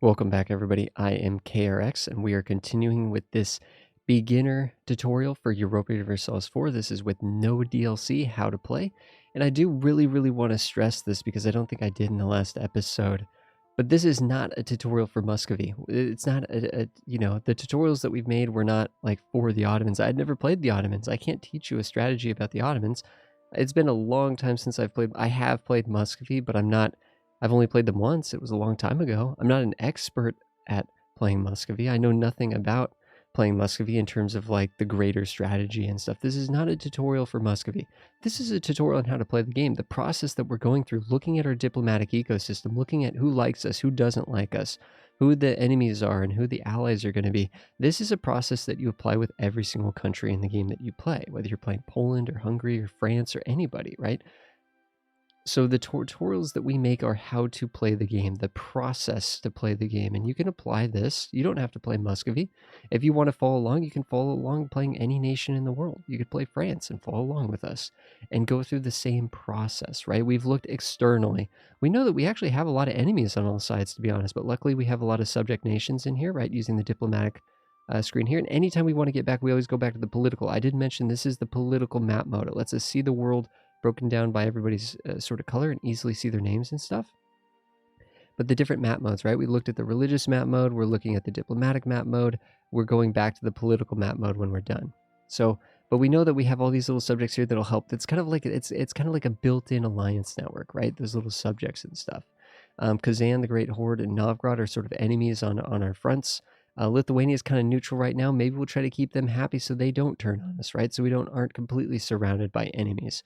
Welcome back, everybody. I am KRX, and we are continuing with this beginner tutorial for Europa Universalis 4. This is with no DLC, how to play. And I do really want to stress this because I don't think I did in the last episode. But this is not a tutorial for Muscovy. It's not, the tutorials that we've made were not like for the Ottomans. I'd never played the Ottomans. I can't teach you a strategy about the Ottomans. It's been a long time since I've played. I have played Muscovy, but I've only played them once. It was a long time ago. I'm not an expert at playing Muscovy. I know nothing about playing Muscovy in terms of like the greater strategy and stuff. This is not a tutorial for Muscovy. This is a tutorial on how to play the game. The process that we're going through, looking at our diplomatic ecosystem, looking at who likes us, who doesn't like us, who the enemies are, and who the allies are going to be. This is a process that you apply with every single country in the game that you play, whether you're playing Poland or Hungary or France or anybody, right? So the tutorials that we make are how to play the game, the process to play the game. And you can apply this. You don't have to play Muscovy. If you want to follow along, you can follow along playing any nation in the world. You could play France and follow along with us and go through the same process, right? We've looked externally. We know that we actually have a lot of enemies on all sides, to be honest, but luckily we have a lot of subject nations in here, right? Using the diplomatic screen here. And anytime we want to get back, we always go back to the political. I did mention this is the political map mode. It lets us see the world broken down by everybody's sort of color and easily see their names and stuff. But the different map modes, right? We looked at the religious map mode. We're looking at the diplomatic map mode. We're going back to the political map mode when we're done. So, but we know that we have all these little subjects here that'll help. It's kind of like it's kind of like a built-in alliance network, right? Those little subjects and stuff. Kazan, the Great Horde, and Novgorod are sort of enemies on our fronts. Lithuania is kind of neutral right now. Maybe we'll try to keep them happy so they don't turn on us, right? So we aren't completely surrounded by enemies.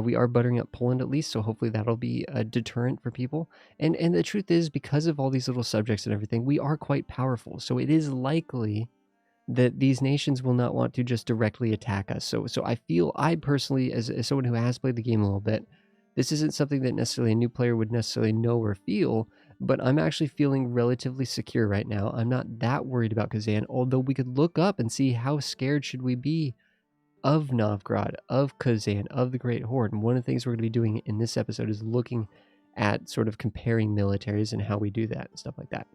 We are buttering up Poland at least, so hopefully that'll be a deterrent for people. And the truth is, because of all these little subjects and everything, we are quite powerful. So it is likely that these nations will not want to just directly attack us. So I personally, as someone who has played the game a little bit, this isn't something that necessarily a new player would necessarily know or feel, but I'm actually feeling relatively secure right now. I'm not that worried about Kazan, although we could look up and see how scared should we be of Novgorod, of Kazan, of the Great Horde. And one of the things we're going to be doing in this episode is looking at sort of comparing militaries and how we do that and stuff like that.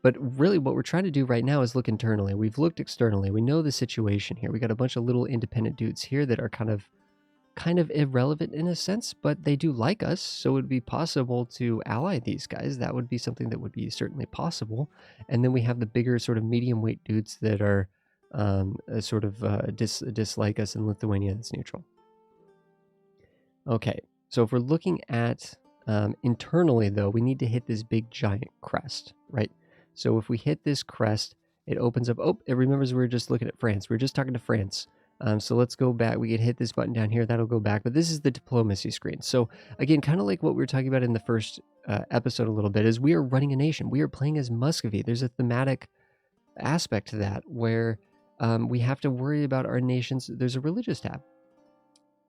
But really what we're trying to do right now is look internally. We've looked externally. We know the situation here. We got a bunch of little independent dudes here that are kind of irrelevant in a sense, but they do like us, so it would be possible to ally these guys. That would be something that would be certainly possible. And then we have the bigger sort of medium weight dudes that are dislike us in Lithuania that's neutral. Okay, so if we're looking at internally, though, we need to hit this big giant crest, right? So if we hit this crest, it opens up. Oh, it remembers we were just looking at France. We were just talking to France. So let's go back. We could hit this button down here. That'll go back. But this is the diplomacy screen. So again, kind of like what we were talking about in the first episode a little bit, is we are running a nation. We are playing as Muscovy. There's a thematic aspect to that where we have to worry about our nations. There's a religious tab,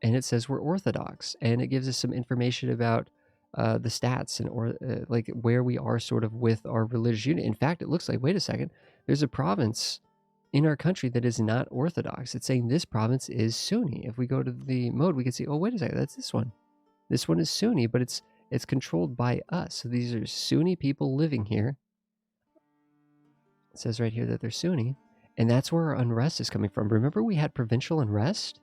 and it says we're Orthodox, and it gives us some information about the stats and like where we are sort of with our religious unit. In fact, it looks like, wait a second, there's a province in our country that is not Orthodox. It's saying this province is Sunni. If we go to the mode, we can see, oh, wait a second, that's this one. This one is Sunni, but it's controlled by us. So these are Sunni people living here. It says right here that they're Sunni, and that's where our unrest is coming from. Remember we had provincial unrest?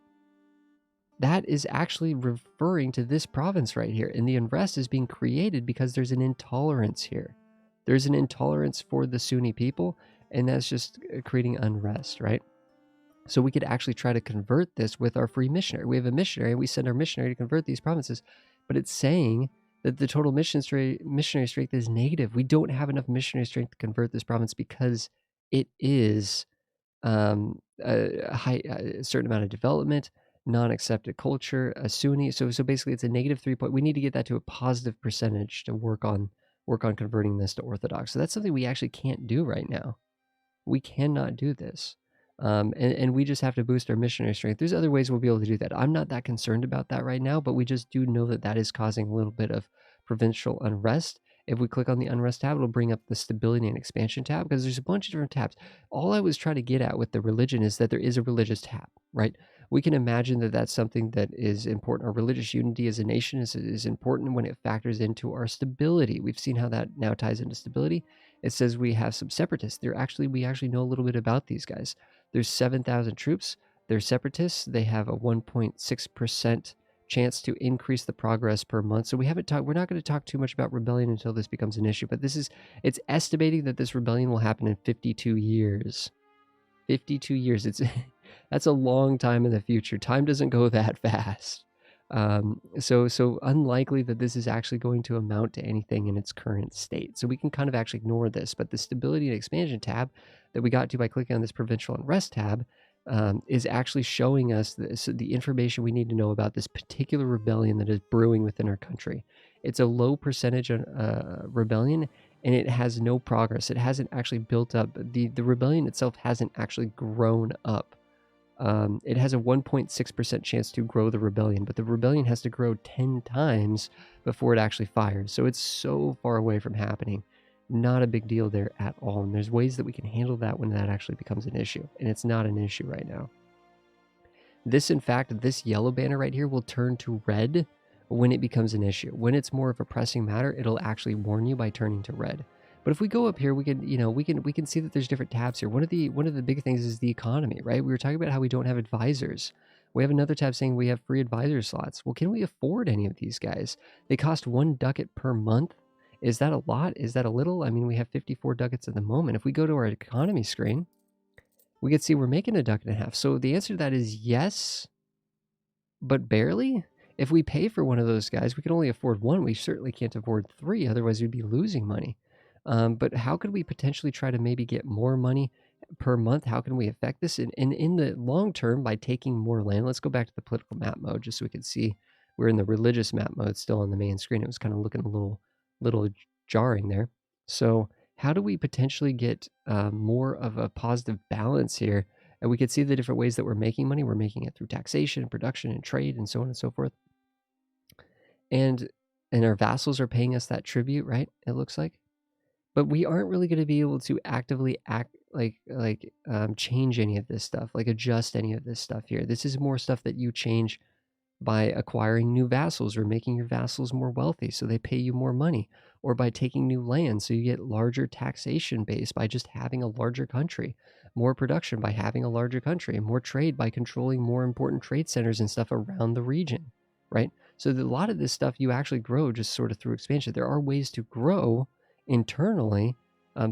That is actually referring to this province right here, and the unrest is being created because there's an intolerance here. There's an intolerance for the Sunni people, and that's just creating unrest, right? So we could actually try to convert this with our free missionary. We have a missionary, we send our missionary to convert these provinces, but it's saying that the total missionary strength is negative. We don't have enough missionary strength to convert this province because it is a certain amount of development, non-accepted culture, a Sunni. So basically it's a negative 3 point. We need to get that to a positive percentage to work on converting this to Orthodox. So that's something we actually can't do right now. We cannot do this. And we just have to boost our missionary strength. There's other ways we'll be able to do that. I'm not that concerned about that right now, but we just do know that that is causing a little bit of provincial unrest. If we click on the unrest tab, it'll bring up the stability and expansion tab, because there's a bunch of different tabs. All I was trying to get at with the religion is that there is a religious tab, right? we can imagine that that's something that is important. Our religious unity as a nation is important when it factors into our stability. We've seen how that now ties into stability. It says we have some separatists. We actually know a little bit about these guys. There's 7,000 troops. They're separatists. They have a 1.6% chance to increase the progress per month. So we're not going to talk too much about rebellion until this becomes an issue, but it's estimating that this rebellion will happen in 52 years. 52 years. That's a long time in the future. Time doesn't go that fast. So unlikely that this is actually going to amount to anything in its current state. So we can kind of actually ignore this, but the stability and expansion tab that we got to by clicking on this provincial unrest tab is actually showing us the information we need to know about this particular rebellion that is brewing within our country. It's a low percentage rebellion, and it has no progress. It hasn't actually built up. The rebellion itself hasn't actually grown up. It has a 1.6% chance to grow the rebellion, but the rebellion has to grow 10 times before it actually fires. So it's so far away from happening. Not a big deal there at all. And there's ways that we can handle that when that actually becomes an issue. And it's not an issue right now. This yellow banner right here will turn to red when it becomes an issue. When it's more of a pressing matter, it'll actually warn you by turning to red. But if we go up here, we can see that there's different tabs here. One of the big things is the economy, right? We were talking about how we don't have advisors. We have another tab saying we have free advisor slots. Well, can we afford any of these guys? They cost 1 ducat per month. Is that a lot? Is that a little? I mean, we have 54 ducats at the moment. If we go to our economy screen, we can see we're making a ducat and a half. So the answer to that is yes, but barely. If we pay for one of those guys, we can only afford one. We certainly can't afford 3, otherwise we'd be losing money. But how could we potentially try to maybe get more money per month? How can we affect this? And in the long term, by taking more land, let's go back to the political map mode just so we can see we're in the religious map mode still on the main screen. It was kind of looking a little jarring there. So how do we potentially get more of a positive balance here? And we could see the different ways that we're making money. We're making it through taxation, production, and trade, and so on and so forth. And our vassals are paying us that tribute, right? It looks like. But we aren't really going to be able to actively change any of this stuff, like adjust any of this stuff here. This is more stuff that you change by acquiring new vassals or making your vassals more wealthy so they pay you more money, or by taking new land so you get larger taxation base by just having a larger country, more production by having a larger country, and more trade by controlling more important trade centers and stuff around the region, right? So a lot of this stuff you actually grow just sort of through expansion. There are ways to grow internally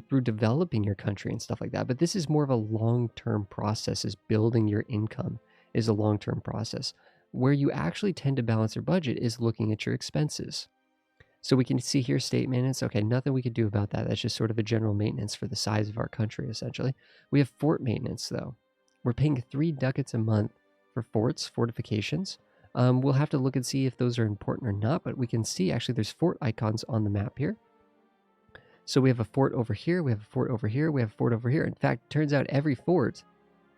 through developing your country and stuff like that, but this is more of a long-term process. Is building your income is a long-term process. Where you actually tend to balance your budget is looking at your expenses. So we can see here state maintenance. Okay, nothing we could do about that. That's just sort of a general maintenance for the size of our country, essentially. We have fort maintenance, though. We're paying 3 ducats a month for fortifications. We'll have to look and see if those are important or not, but we can see actually there's fort icons on the map here. So we have a fort over here, we have a fort over here, we have a fort over here. In fact, it turns out every fort,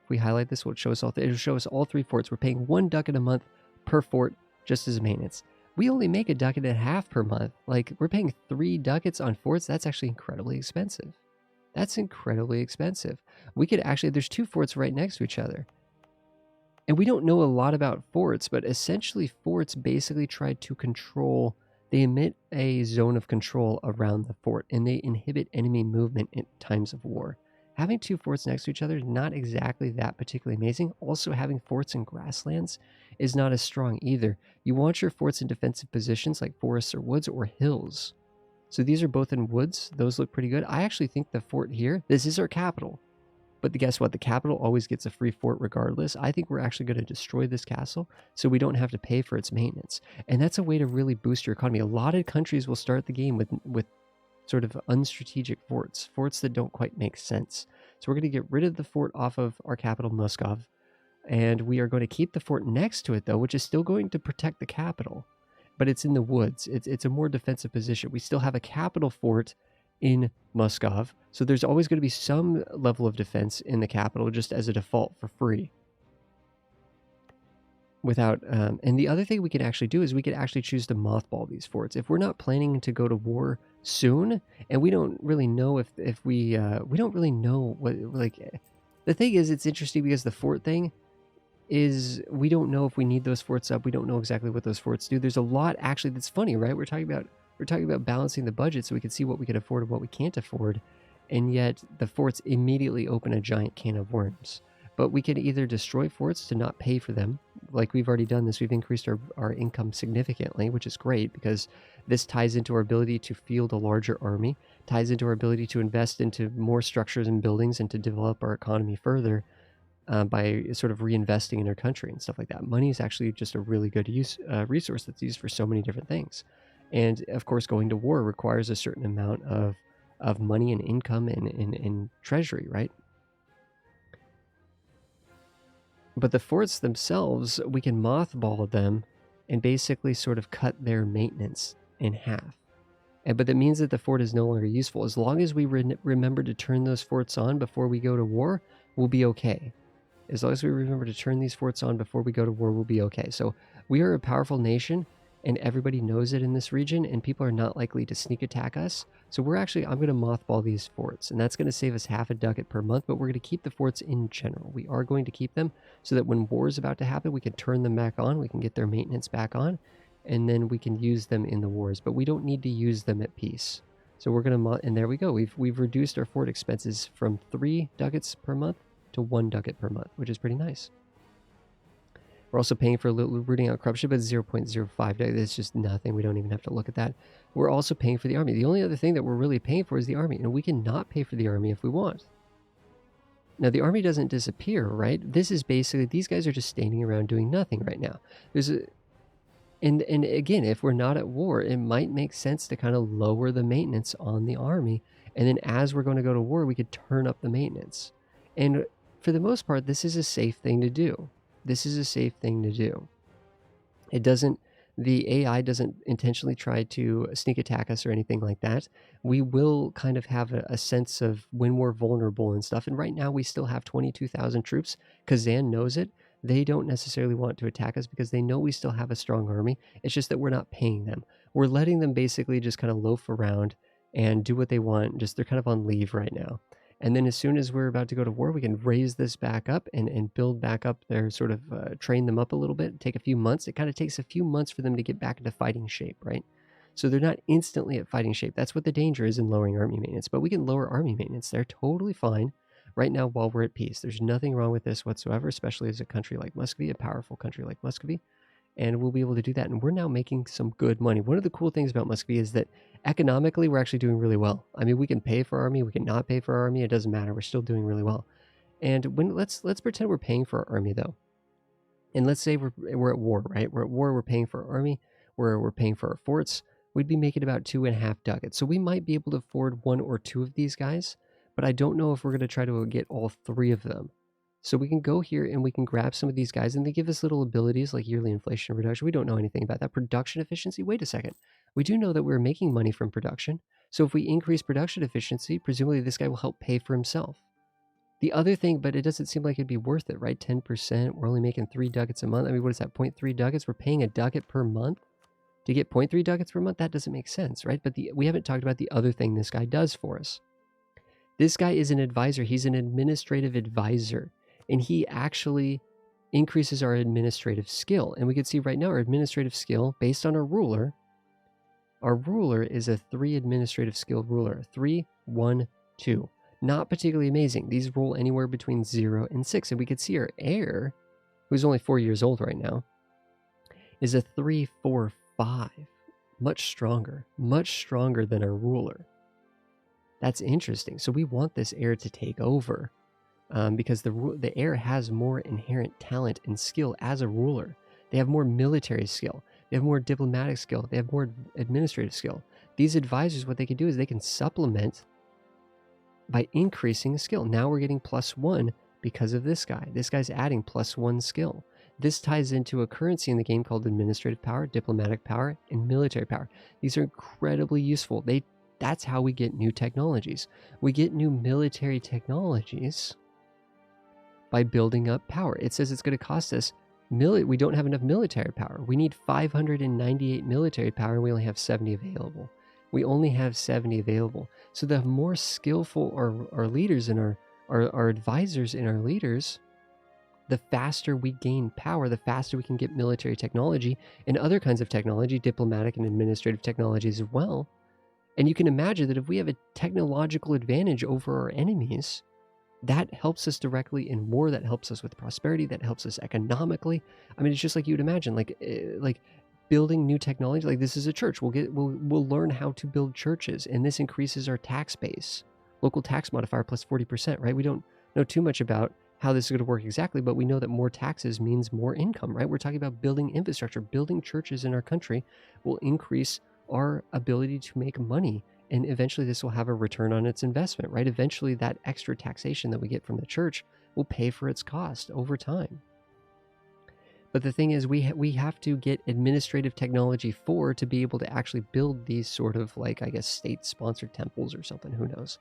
if we highlight this, it'll show us all 3 forts. We're paying 1 ducat a month per fort just as maintenance. We only make a ducat and a half per month. Like, we're paying 3 ducats on forts. That's actually incredibly expensive. That's incredibly expensive. We could actually, there's 2 forts right next to each other. And we don't know a lot about forts, but essentially forts basically try to control. They emit a zone of control around the fort, and they inhibit enemy movement in times of war. Having 2 forts next to each other is not exactly that particularly amazing. Also, having forts in grasslands is not as strong either. You want your forts in defensive positions like forests or woods or hills. So these are both in woods. Those look pretty good. I actually think the fort here, this is our capital. But guess what? The capital always gets a free fort regardless. I think we're actually going to destroy this castle so we don't have to pay for its maintenance. And that's a way to really boost your economy. A lot of countries will start the game with sort of unstrategic forts that don't quite make sense. So we're going to get rid of the fort off of our capital, Muscovy. And we are going to keep the fort next to it, though, which is still going to protect the capital. But it's in the woods. It's a more defensive position. We still have a capital fort in Muscovy, so there's always going to be some level of defense in the capital just as a default for free. Without and the other thing we can actually do is we could actually choose to mothball these forts if we're not planning to go to war soon, and we don't really know if we don't really know what, like, the thing is, it's interesting because the fort thing, is we don't know if we need those forts up. We don't know exactly what those forts do. There's a lot actually that's funny, right? We're talking about balancing the budget so we can see what we can afford and what we can't afford, and yet the forts immediately open a giant can of worms. But we can either destroy forts to not pay for them, like we've already done this. We've increased our income significantly, which is great because this ties into our ability to field a larger army, ties into our ability to invest into more structures and buildings and to develop our economy further. By sort of reinvesting in our country and stuff like that. Money is actually just a really good resource that's used for so many different things. And of course, going to war requires a certain amount of money and income and treasury, right? But the forts themselves, we can mothball them and basically sort of cut their maintenance in half. But that means that the fort is no longer useful. As long as we remember to turn those forts on before we go to war, we'll be okay. As long as we remember to turn these forts on before we go to war, we'll be okay. So we are a powerful nation, and everybody knows it in this region, and people are not likely to sneak attack us. So I'm going to mothball these forts, and that's going to save us half a ducat per month, but we're going to keep the forts in general. We are going to keep them so that when war is about to happen, we can turn them back on, we can get their maintenance back on, and then we can use them in the wars. But we don't need to use them at peace. So we're going to, and there we go. We've reduced our fort expenses from 3 ducats per month to 1 ducat per month, which is pretty nice. We're also paying for a little rooting out corruption, but 0.05. That's just nothing. We don't even have to look at that. We're also paying for the army. The only other thing that we're really paying for is the army, and we can not pay for the army if we want. Now, the army doesn't disappear, right? This is basically, these guys are just standing around doing nothing right now. And again, if we're not at war, it might make sense to kind of lower the maintenance on the army, and then as we're going to go to war, we could turn up the maintenance. And for the most part, this is a safe thing to do. This is a safe thing to do. The AI doesn't intentionally try to sneak attack us or anything like that. We will kind of have a sense of when we're vulnerable and stuff. And right now we still have 22,000 troops. Kazan knows it. They don't necessarily want to attack us because they know we still have a strong army. It's just that we're not paying them. We're letting them basically just kind of loaf around and do what they want. They're kind of on leave right now. And then as soon as we're about to go to war, we can raise this back up and build back up their sort of train them up a little bit, take a few months. It kind of takes a few months for them to get back into fighting shape, right? So they're not instantly at fighting shape. That's what the danger is in lowering army maintenance. But we can lower army maintenance. They're totally fine right now while we're at peace. There's nothing wrong with this whatsoever, especially as a country like Muscovy, a powerful country like Muscovy. And we'll be able to do that. And we're now making some good money. One of the cool things about Muscovy is that economically, we're actually doing really well. I mean, we can pay for our army. We can not pay for our army. It doesn't matter. We're still doing really well. And let's pretend we're paying for our army, though. And let's say we're at war, right? We're at war. We're paying for our army. We're paying for our forts. We'd be making about 2.5 ducats. So we might be able to afford 1 or 2 of these guys. But I don't know if we're going to try to get all 3 of them. So we can go here and we can grab some of these guys and they give us little abilities like yearly inflation reduction. We don't know anything about that. Production efficiency, wait a second. We do know that we're making money from production. So if we increase production efficiency, presumably this guy will help pay for himself. The other thing, but it doesn't seem like it'd be worth it, right? 10%, we're only making 3 ducats a month. I mean, what is that, 0.3 ducats? We're paying a ducat per month to get 0.3 ducats per month? That doesn't make sense, right? But we haven't talked about the other thing this guy does for us. This guy is an advisor. He's an administrative advisor. And he actually increases our administrative skill. And we can see right now our administrative skill, based on our ruler is a 3 administrative skill ruler. 3, 1, 2. Not particularly amazing. These roll anywhere between 0 and 6. And we can see our heir, who's only 4 years old right now, is a 3, 4, 5. Much stronger than our ruler. That's interesting. So we want this heir to take over. Because the heir has more inherent talent and skill as a ruler. They have more military skill. They have more diplomatic skill. They have more administrative skill. These advisors, what they can do is they can supplement by increasing the skill. Now we're getting +1 because of this guy. This guy's adding +1 skill. This ties into a currency in the game called administrative power, diplomatic power, and military power. These are incredibly useful. That's how we get new technologies. We get new military technologies by building up power. It says it's going to cost us, we don't have enough military power. We need 598 military power and we only have 70 available. We only have 70 available. So the more skillful our leaders and our advisors and our leaders, the faster we gain power, the faster we can get military technology and other kinds of technology, diplomatic and administrative technologies as well. And you can imagine that if we have a technological advantage over our enemies, that helps us directly in war, that helps us with prosperity, that helps us economically. I mean, it's just like you'd imagine, like building new technology. Like, this is a church. We'll learn how to build churches, and this increases our tax base. Local tax modifier plus 40%, right? We don't know too much about how this is going to work exactly, but we know that more taxes means more income, right? We're talking about building infrastructure. Building churches in our country will increase our ability to make money, and eventually this will have a return on its investment, right? Eventually that extra taxation that we get from the church will pay for its cost over time. But the thing is, we have to get administrative technology to be able to actually build these sort of, like, I guess, state-sponsored temples or something, who knows.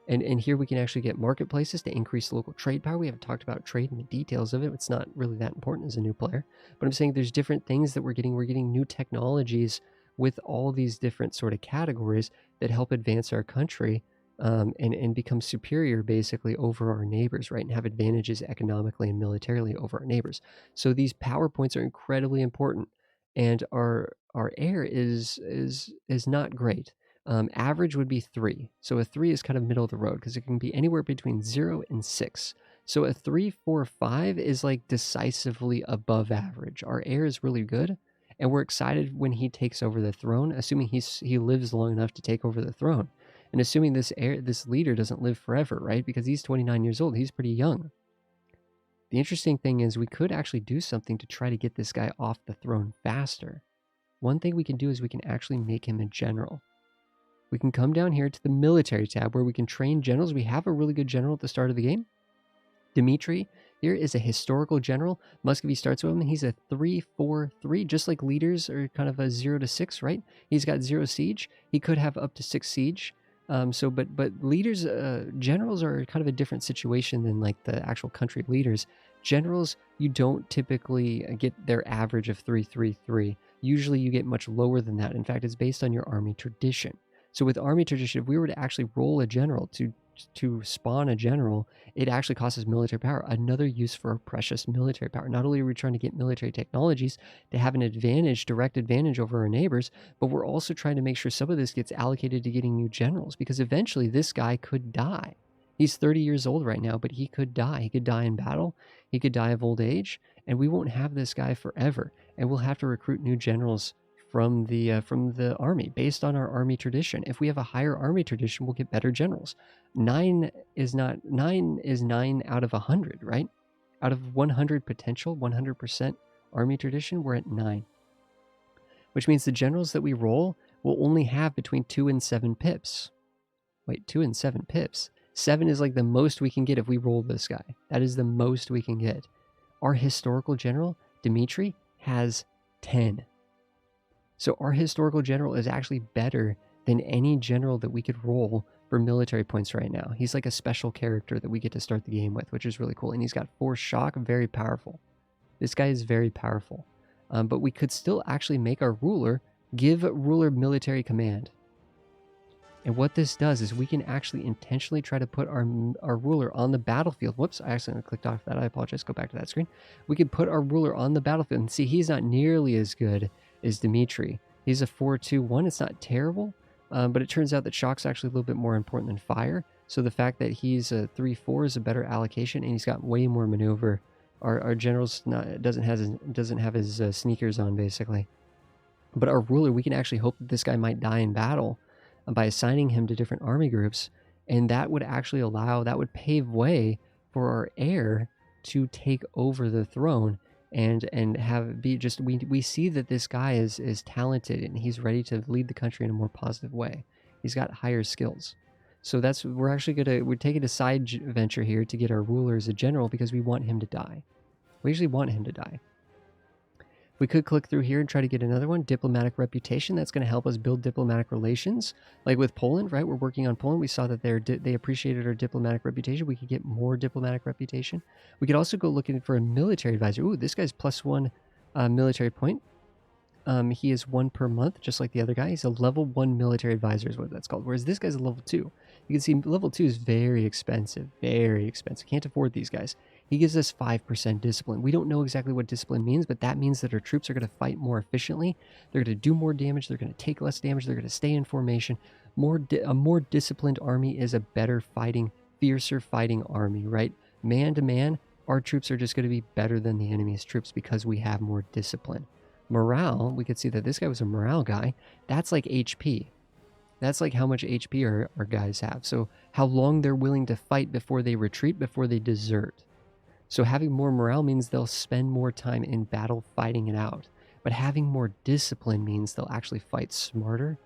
And here we can actually get marketplaces to increase local trade power. We haven't talked about trade and the details of it. It's not really that important as a new player. But I'm saying there's different things that we're getting. We're getting new technologies with all these different sort of categories that help advance our country, and become superior basically over our neighbors, right? And have advantages economically and militarily over our neighbors. So these PowerPoints are incredibly important, and our air is not great. Average would be 3. So a 3 is kind of middle of the road because it can be anywhere between 0 and 6. So a 3, 4, 5 is like decisively above average. Our air is really good, and we're excited when he takes over the throne, assuming he lives long enough to take over the throne, and assuming this leader doesn't live forever, right? Because he's 29 years old, he's pretty young. The interesting thing is we could actually do something to try to get this guy off the throne faster. One thing we can do is we can actually make him a general. We can come down here to the military tab where we can train generals. We have a really good general at the start of the game. Dmitri here is a historical general. Muscovy starts with him. He's a 3-4-3, just like leaders are kind of a 0 to 6, right? He's got 0 siege. He could have up to 6 siege. But leaders, generals are kind of a different situation than like the actual country leaders. Generals, you don't typically get their average of 3-3-3. Usually you get much lower than that. In fact, it's based on your army tradition. So with army tradition, if we were to actually roll a general to spawn a general, it actually costs us military power. Another use for our precious military power. Not only are we trying to get military technologies to have an advantage, direct advantage over our neighbors, but we're also trying to make sure some of this gets allocated to getting new generals, because eventually this guy could die. He's 30 years old right now, but he could die. He could die in battle. He could die of old age, and we won't have this guy forever. And we'll have to recruit new generals from the army based on our army tradition. If we have a higher army tradition, we'll get better generals. 9 is 9 out of 100, right? Out of 100 potential, 100% army tradition, we're at 9. Which means the generals that we roll will only have between 2 and 7 pips. Wait, 2 and 7 pips. 7 is like the most we can get if we roll this guy. That is the most we can get. Our historical general, Dmitri, has 10. So our historical general is actually better than any general that we could roll for military points right now. He's like a special character that we get to start the game with, which is really cool. And he's got 4 shock, very powerful. This guy is very powerful. But we could still actually make our ruler give ruler military command. And what this does is we can actually intentionally try to put our ruler on the battlefield. Whoops, I accidentally clicked off that. I apologize. Go back to that screen. We could put our ruler on the battlefield. And see, he's not nearly as good as Dmitri. He's a 4-2-1. It's not terrible, but it turns out that shock's actually a little bit more important than fire. So the fact that he's a 3-4 is a better allocation, and he's got way more maneuver. Our general's doesn't have his sneakers on, basically. But our ruler, we can actually hope that this guy might die in battle by assigning him to different army groups, and that would actually that would pave way for our heir to take over the throne and we see that this guy is talented and he's ready to lead the country in a more positive way. He's got higher skills. So we're taking a side venture here to get our ruler as a general because we want him to die. We actually want him to die. We could click through here and try to get another one, diplomatic reputation. That's going to help us build diplomatic relations. Like with Poland, right? We're working on Poland. We saw that they appreciated our diplomatic reputation. We could get more diplomatic reputation. We could also go looking for a military advisor. Ooh, this guy's +1 military point. He is 1 per month, just like the other guy. He's a level 1 military advisor is what that's called. Whereas this guy's a level 2. You can see level 2 is very expensive. Very expensive. Can't afford these guys. He gives us 5% discipline. We don't know exactly what discipline means, but that means that our troops are going to fight more efficiently. They're going to do more damage. They're going to take less damage. They're going to stay in formation. A more disciplined army is a better fighting, fiercer fighting army, right? Man to man, our troops are just going to be better than the enemy's troops because we have more discipline. Morale, we could see that this guy was a morale guy. That's like HP. That's like how much HP our guys have. So how long they're willing to fight before they retreat, before they desert. So having more morale means they'll spend more time in battle fighting it out. But having more discipline means they'll actually fight smarter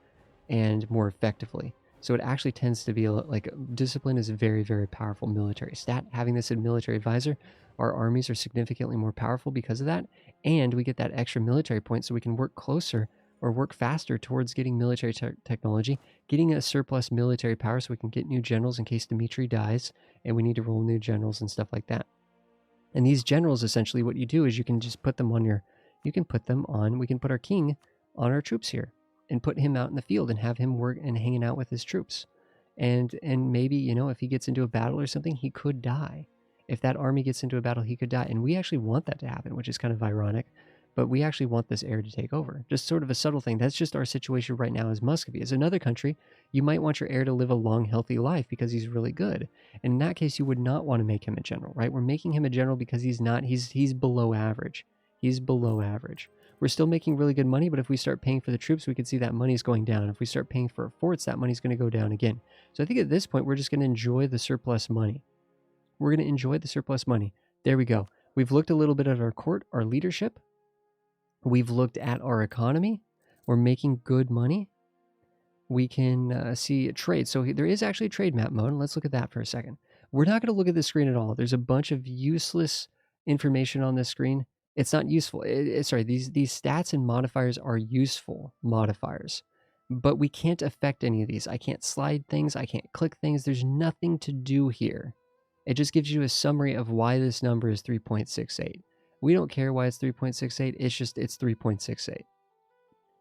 and more effectively. So it actually tends to be like discipline is a very, very powerful military stat. Having this in military advisor, our armies are significantly more powerful because of that. And we get that extra military point so we can work closer or work faster towards getting military technology, getting a surplus military power so we can get new generals in case Dmitri dies and we need to roll new generals and stuff like that. And these generals, essentially what you do is you can just put them on we can put our king on our troops here and put him out in the field and have him work and hanging out with his troops. And maybe, you know, if he gets into a battle or something, he could die. If that army gets into a battle, he could die. And we actually want that to happen, which is kind of ironic. But we actually want this heir to take over. Just sort of a subtle thing. That's just our situation right now as Muscovy. As another country, you might want your heir to live a long, healthy life because he's really good. And in that case, you would not want to make him a general, right? We're making him a general because he's not, he's below average. He's below average. We're still making really good money, but if we start paying for the troops, we can see that money's going down. If we start paying for forts, that money's going to go down again. So I think at this point, we're just going to enjoy the surplus money. We're going to enjoy the surplus money. There we go. We've looked a little bit at our court, our leadership. We've looked at our economy. We're making good money. We can see trade. So there is actually a trade map mode. Let's look at that for a second. We're not going to look at the screen at all. There's a bunch of useless information on this screen. It's not useful. Sorry, these stats and modifiers are useful modifiers, but we can't affect any of these. I can't slide things. I can't click things. There's nothing to do here. It just gives you a summary of why this number is 3.68. We don't care why it's 3.68. It's 3.68.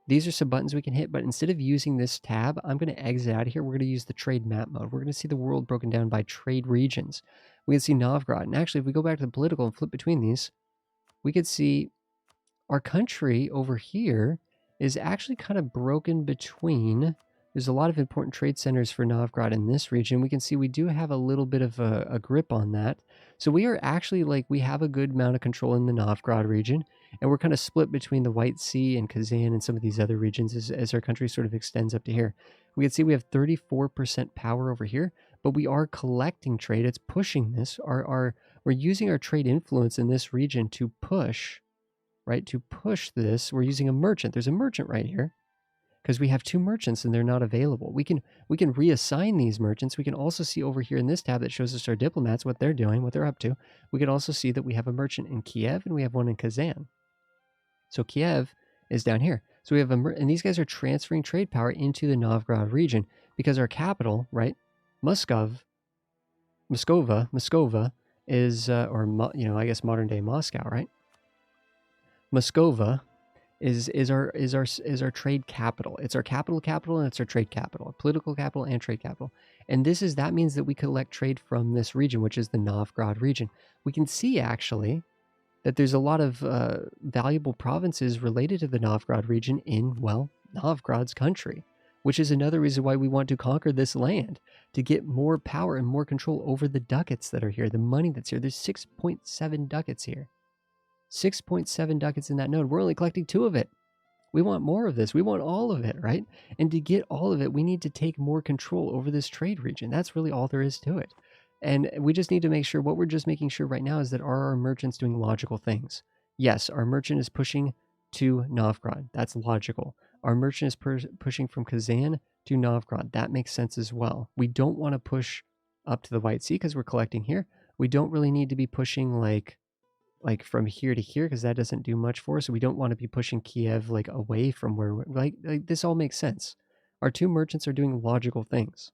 These are some buttons we can hit, but instead of using this tab, I'm going to exit out of here. We're going to use the trade map mode. We're going to see the world broken down by trade regions. We can see Novgorod. And actually, if we go back to the political and flip between these, we could see our country over here is actually kind of broken between. There's a lot of important trade centers for Novgorod in this region. We can see we do have a little bit of a grip on that. So we are actually we have a good amount of control in the Novgorod region, and we're kind of split between the White Sea and Kazan and some of these other regions as our country sort of extends up to here. We can see we have 34% power over here, but we are collecting trade. It's pushing this. We're using our trade influence in this region to push, right? To push this. We're using a merchant. There's a merchant right here because we have two merchants and they're not available. We can reassign these merchants. We can also see over here in this tab that shows us our diplomats, what they're doing, what they're up to. We can also see that we have a merchant in Kiev and we have one in Kazan. So Kiev is down here. So we have and these guys are transferring trade power into the Novgorod region because our capital, right, Muscova is, I guess modern day Moscow, right? Muscova is our trade capital. It's our capital, and it's our trade capital, our political capital and trade capital. And that means that we collect trade from this region, which is the Novgorod region. We can see actually that there's a lot of valuable provinces related to the Novgorod region in, well, Novgorod's country, which is another reason why we want to conquer this land, to get more power and more control over the ducats that are here, the money that's here. There's 6.7 ducats here. 6.7 ducats in that node. We're only collecting 2 of it. We want more of this. We want all of it, right? And to get all of it, we need to take more control over this trade region. That's really all there is to it. And we just need to make sure, what we're just making sure right now is that are our merchants doing logical things? Yes, our merchant is pushing to Novgorod. That's logical. Our merchant is pushing from Kazan to Novgorod. That makes sense as well. We don't want to push up to the White Sea because we're collecting here. We don't really need to be pushing like from here to here because that doesn't do much for us. So we don't want to be pushing Kiev away from where we're this all makes sense. Our 2 merchants are doing logical things.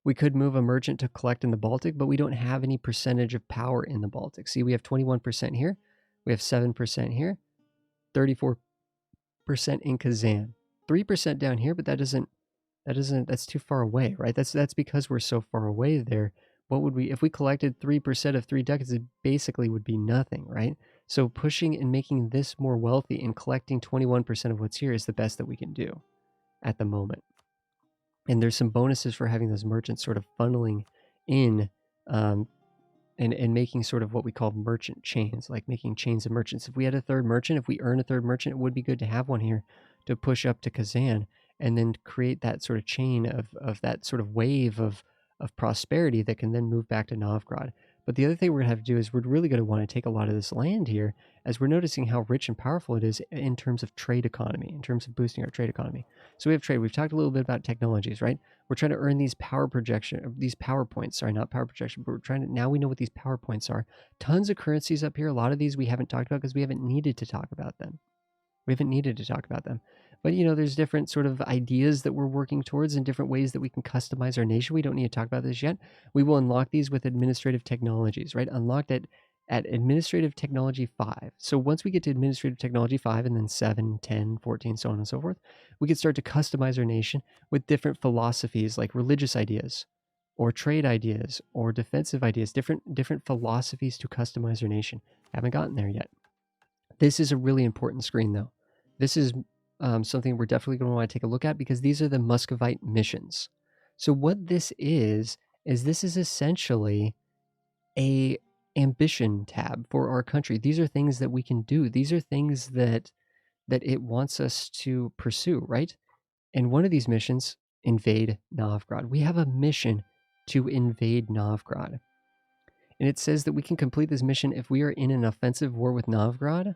We could move a merchant to collect in the Baltic, but we don't have any percentage of power in the Baltic. See, we have 21% here. We have 7% here. 34% in Kazan. 3% down here, but that's too far away, right? That's because we're so far away there. what would we, if we collected 3% of 3 ducats, it basically would be nothing, right? So pushing and making this more wealthy and collecting 21% of what's here is the best that we can do at the moment. And there's some bonuses for having those merchants sort of funneling in, and making sort of what we call merchant chains, like making chains of merchants. If we had a third merchant, if we earn a third merchant, it would be good to have one here to push up to Kazan and then create that sort of chain of that sort of wave of prosperity that can then move back to Novgorod. But the other thing we're going to have to do is we're really going to want to take a lot of this land here, as we're noticing how rich and powerful it is in terms of trade economy, in terms of boosting our trade economy. So we have trade. We've talked a little bit about technologies, right? We're trying to earn these power points. Sorry, not power projection, but we're trying to, now we know what these power points are. Tons of currencies up here. A lot of these we haven't talked about because we haven't needed to talk about them. But, you know, there's different sort of ideas that we're working towards and different ways that we can customize our nation. We don't need to talk about this yet. We will unlock these with administrative technologies, right? Unlocked at administrative technology 5. So once we get to administrative technology 5 and then 7, 10, 14, so on and so forth, we can start to customize our nation with different philosophies like religious ideas or trade ideas or defensive ideas, different philosophies to customize our nation. Haven't gotten there yet. This is a really important screen though. This is something we're definitely going to want to take a look at because these are the Muscovite missions. So what this is this is essentially a ambition tab for our country. These are things that we can do. These are things that it wants us to pursue, right? And one of these missions, invade Novgorod. We have a mission to invade Novgorod. And it says that we can complete this mission if we are in an offensive war with Novgorod.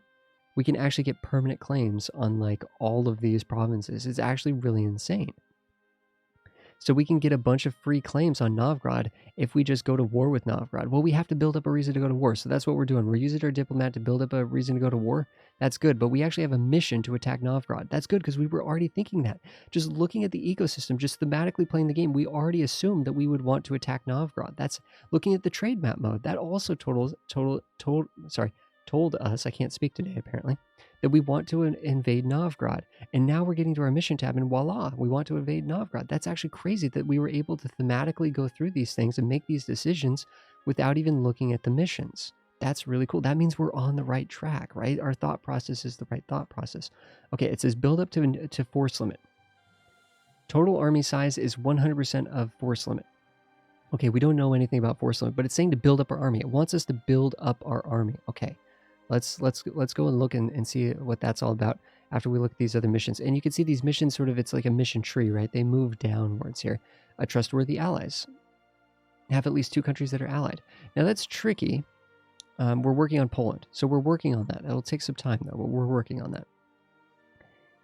We can actually get permanent claims on like all of these provinces. It's actually really insane. So we can get a bunch of free claims on Novgorod if we just go to war with Novgorod. Well, we have to build up a reason to go to war. So that's what we're doing. We're using our diplomat to build up a reason to go to war. That's good. But we actually have a mission to attack Novgorod. That's good because we were already thinking that. Just looking at the ecosystem, just thematically playing the game, we already assumed that we would want to attack Novgorod. That's looking at the trade map mode. That also told us, I can't speak today apparently, that we want to invade Novgorod. And now we're getting to our mission tab and voila, we want to invade Novgorod. That's actually crazy that we were able to thematically go through these things and make these decisions without even looking at the missions. That's really cool. That means we're on the right track, right? Our thought process is the right thought process. Okay, it says build up to force limit. Total army size is 100% of force limit. Okay, we don't know anything about force limit, but it's saying to build up our army. It wants us to build up our army. Okay. Let's go and look and see what that's all about after we look at these other missions. And you can see these missions sort of, it's like a mission tree, right? They move downwards here. Trustworthy allies. Have at least 2 countries that are allied. Now that's tricky. We're working on Poland. So we're working on that. It'll take some time though, but we're working on that.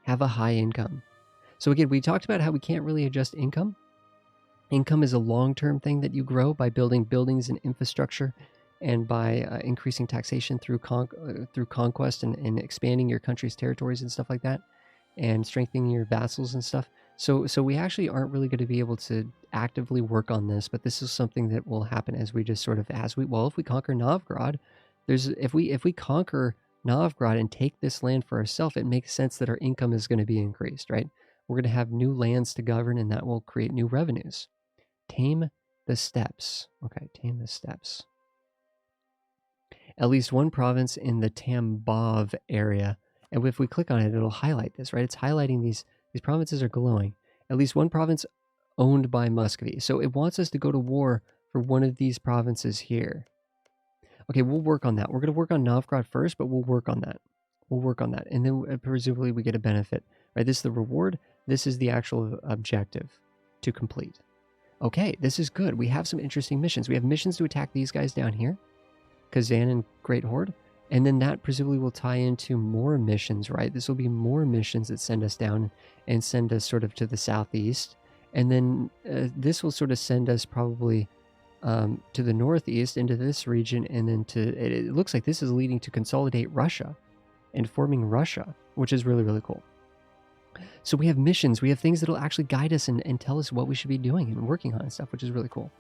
Have a high income. So again, we talked about how we can't really adjust income. Income is a long-term thing that you grow by building buildings and infrastructure and by increasing taxation through conquest and expanding your country's territories and stuff like that, and strengthening your vassals and stuff. So we actually aren't really going to be able to actively work on this, but this is something that will happen as we just sort of, if we conquer Novgorod, if we conquer Novgorod and take this land for ourselves, it makes sense that our income is going to be increased, right? We're going to have new lands to govern, and that will create new revenues. Tame the steppes. Okay, tame the steppes. At least one province in the Tambov area. And if we click on it, it'll highlight this, right? It's highlighting these provinces are glowing. At least one province owned by Muscovy. So it wants us to go to war for one of these provinces here. Okay, we'll work on that. We're going to work on Novgorod first, but we'll work on that. And then presumably we get a benefit, right? This is the reward. This is the actual objective to complete. Okay, this is good. We have some interesting missions. We have missions to attack these guys down here. Kazan and Great Horde, and then that presumably will tie into more missions, right? This will be more missions that send us down and send us sort of to the southeast, and then this will sort of send us probably to the northeast into this region, and then it looks like this is leading to consolidate Russia and forming Russia, which is really, really cool. So we have missions, we have things that will actually guide us and tell us what we should be doing and working on and stuff, which is really cool.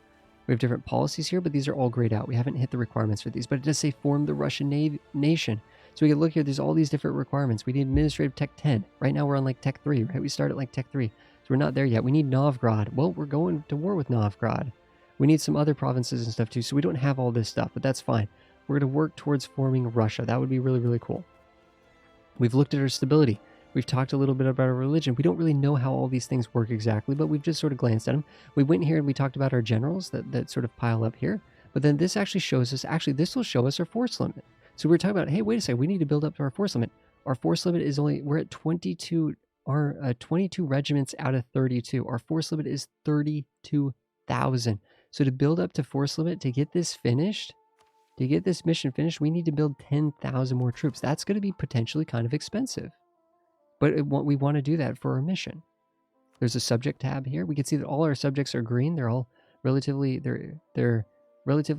We have different policies here, but these are all grayed out. We haven't hit the requirements for these, but it does say form the Russian nation. So we can look here, there's all these different requirements. We need administrative tech 10. Right now we're on like tech 3, right? We start at like tech 3. So we're not there yet. We need Novgorod. Well, we're going to war with Novgorod. We need some other provinces and stuff too, so we don't have all this stuff, but that's fine. We're going to work towards forming Russia. That would be really, really cool. We've looked at our stability. We've talked a little bit about our religion. We don't really know how all these things work exactly, but we've just sort of glanced at them. We went here and we talked about our generals that sort of pile up here. But then this actually shows us, this will show us our force limit. So we're talking about, hey, wait a second, we need to build up to our force limit. Our force limit is we're at 22, 22 regiments out of 32. Our force limit is 32,000. So to build up to force limit, to get this finished, to get this mission finished, we need to build 10,000 more troops. That's going to be potentially kind of expensive. But we want to do that for our mission. There's a subject tab here. We can see that all our subjects are green. They're all relatively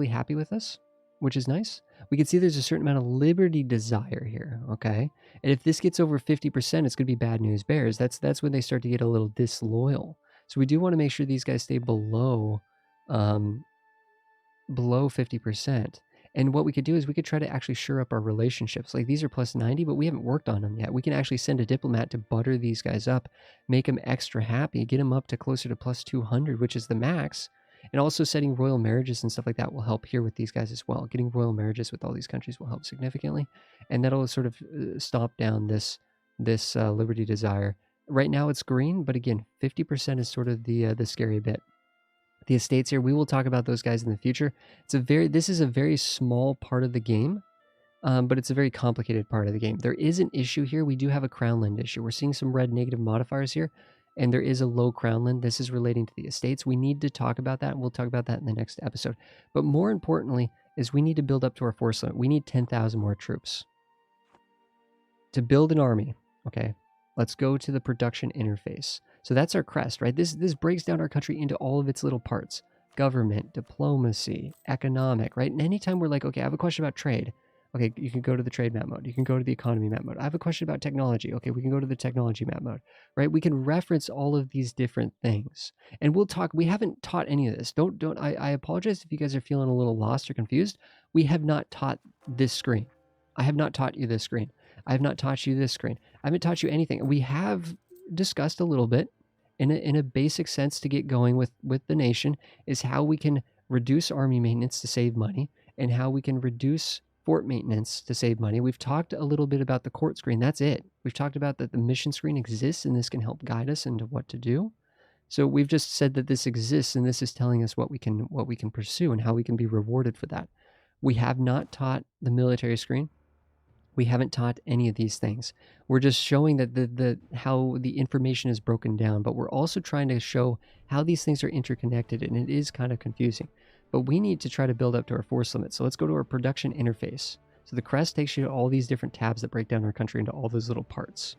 happy with us, which is nice. We can see there's a certain amount of liberty desire here, okay? And if this gets over 50%, it's going to be bad news bears. That's when they start to get a little disloyal. So we do want to make sure these guys stay below 50%. And what we could do is we could try to actually shore up our relationships. Like these are plus 90, but we haven't worked on them yet. We can actually send a diplomat to butter these guys up, make them extra happy, get them up to closer to plus 200, which is the max. And also setting royal marriages and stuff like that will help here with these guys as well. Getting royal marriages with all these countries will help significantly. And that'll sort of stomp down this liberty desire. Right now it's green, but again, 50% is sort of the scary bit. The estates here, we will talk about those guys in the future. This is a very small part of the game, but it's a very complicated part of the game. There is an issue here. We do have a crown land issue. We're seeing some red negative modifiers here, and there is a low crown land. This is relating to the estates. We need to talk about that, and we'll talk about that in the next episode. But more importantly is we need to build up to our force limit. We need 10,000 more troops to build an army. Okay, let's go to the production interface. So that's our crest, right? This breaks down our country into all of its little parts. Government, diplomacy, economic, right? And anytime we're like, okay, I have a question about trade. Okay, you can go to the trade map mode. You can go to the economy map mode. I have a question about technology. Okay, we can go to the technology map mode, right? We can reference all of these different things. And we'll talk, we haven't taught any of this. I apologize if you guys are feeling a little lost or confused. We have not taught this screen. I have not taught you this screen. I have not taught you this screen. I haven't taught you anything. We have discussed a little bit in a basic sense to get going with the nation is how we can reduce army maintenance to save money and how we can reduce fort maintenance to save money. We've talked a little bit about the court screen. That's it. We've talked about that the mission screen exists and this can help guide us into what to do. So we've just said that this exists and this is telling us what we can pursue and how we can be rewarded for that. We have not taught the military screen. We haven't taught any of these things. We're just showing that how the information is broken down, but we're also trying to show how these things are interconnected, and it is kind of confusing. But we need to try to build up to our force limit. So let's go to our production interface. So the crest takes you to all these different tabs that break down our country into all those little parts.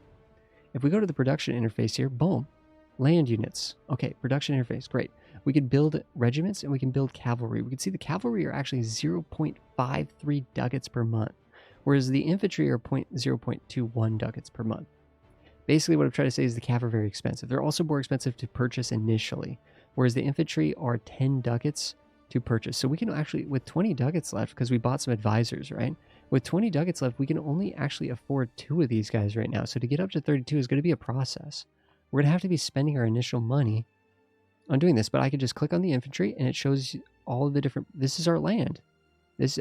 If we go to the production interface here, boom, land units. Okay, production interface, great. We could build regiments and we can build cavalry. We can see the cavalry are actually 0.53 ducats per month, whereas the infantry are 0.21 ducats per month. Basically, what I'm trying to say is the cav are very expensive. They're also more expensive to purchase initially, whereas the infantry are 10 ducats to purchase. So we can actually, with 20 ducats left, because we bought some advisors, right? With 20 ducats left, we can only actually afford 2 of these guys right now. So to get up to 32 is going to be a process. We're going to have to be spending our initial money on doing this, but I could just click on the infantry and it shows all of the different, this is our land.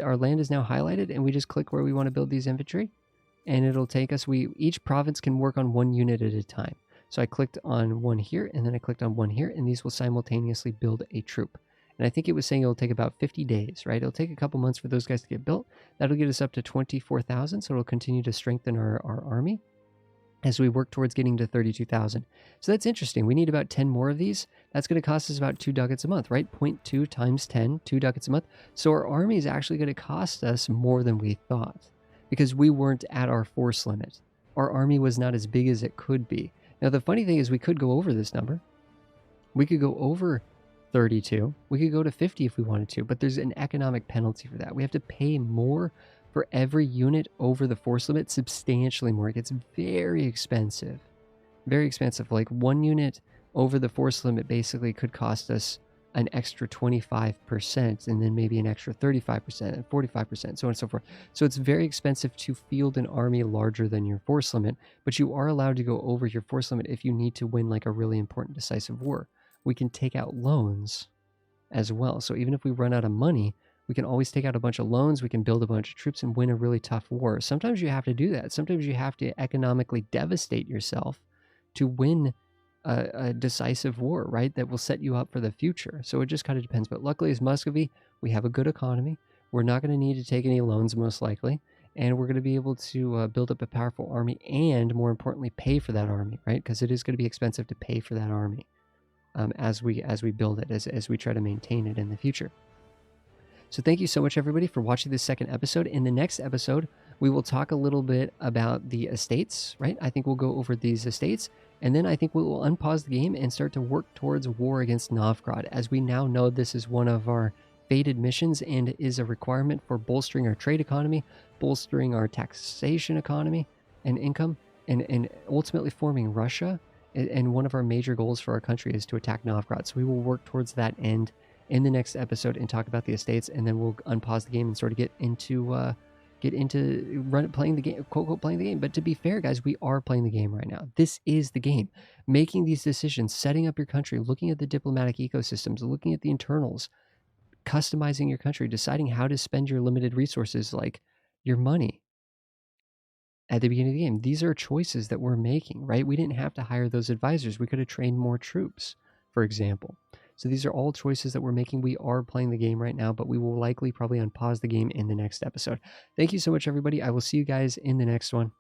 Our land is now highlighted, and we just click where we want to build these infantry, and it'll take us, each province can work on one unit at a time. So I clicked on one here, and then I clicked on one here, and these will simultaneously build a troop. And I think it was saying it'll take about 50 days, right? It'll take a couple months for those guys to get built. That'll get us up to 24,000, so it'll continue to strengthen our army as we work towards getting to 32,000. So that's interesting. We need about 10 more of these. That's going to cost us about 2 ducats a month, right? 0.2 times 10, 2 ducats a month. So our army is actually going to cost us more than we thought because we weren't at our force limit. Our army was not as big as it could be. Now, the funny thing is we could go over this number. We could go over 32. We could go to 50 if we wanted to, but there's an economic penalty for that. We have to pay more for every unit over the force limit, substantially more. It gets very expensive. Very expensive. Like one unit over the force limit basically could cost us an extra 25% and then maybe an extra 35% and 45%, so on and so forth. So it's very expensive to field an army larger than your force limit, but you are allowed to go over your force limit if you need to win like a really important decisive war. We can take out loans as well. So even if we run out of money, we can always take out a bunch of loans, we can build a bunch of troops and win a really tough war. Sometimes you have to do that. Sometimes you have to economically devastate yourself to win a decisive war, right? That will set you up for the future. So it just kind of depends. But luckily, as Muscovy, we have a good economy. We're not going to need to take any loans, most likely. And we're going to be able to build up a powerful army and, more importantly, pay for that army, right? Because it is going to be expensive to pay for that army as we build it, as we try to maintain it in the future. So thank you so much, everybody, for watching this second episode. In the next episode, we will talk a little bit about the estates, right? I think we'll go over these estates, and then I think we will unpause the game and start to work towards war against Novgorod. As we now know, this is one of our fated missions and is a requirement for bolstering our trade economy, bolstering our taxation economy and income, and ultimately forming Russia. And one of our major goals for our country is to attack Novgorod. So we will work towards that end in the next episode and talk about the estates, and then we'll unpause the game and sort of get into playing the game, quote unquote, playing the game. But to be fair, guys, we are playing the game right now. This is the game. Making these decisions, setting up your country, looking at the diplomatic ecosystems, looking at the internals, customizing your country, deciding how to spend your limited resources, like your money, at the beginning of the game. These are choices that we're making, right? We didn't have to hire those advisors. We could have trained more troops, for example. So these are all choices that we're making. We are playing the game right now, but we will likely probably unpause the game in the next episode. Thank you so much, everybody. I will see you guys in the next one.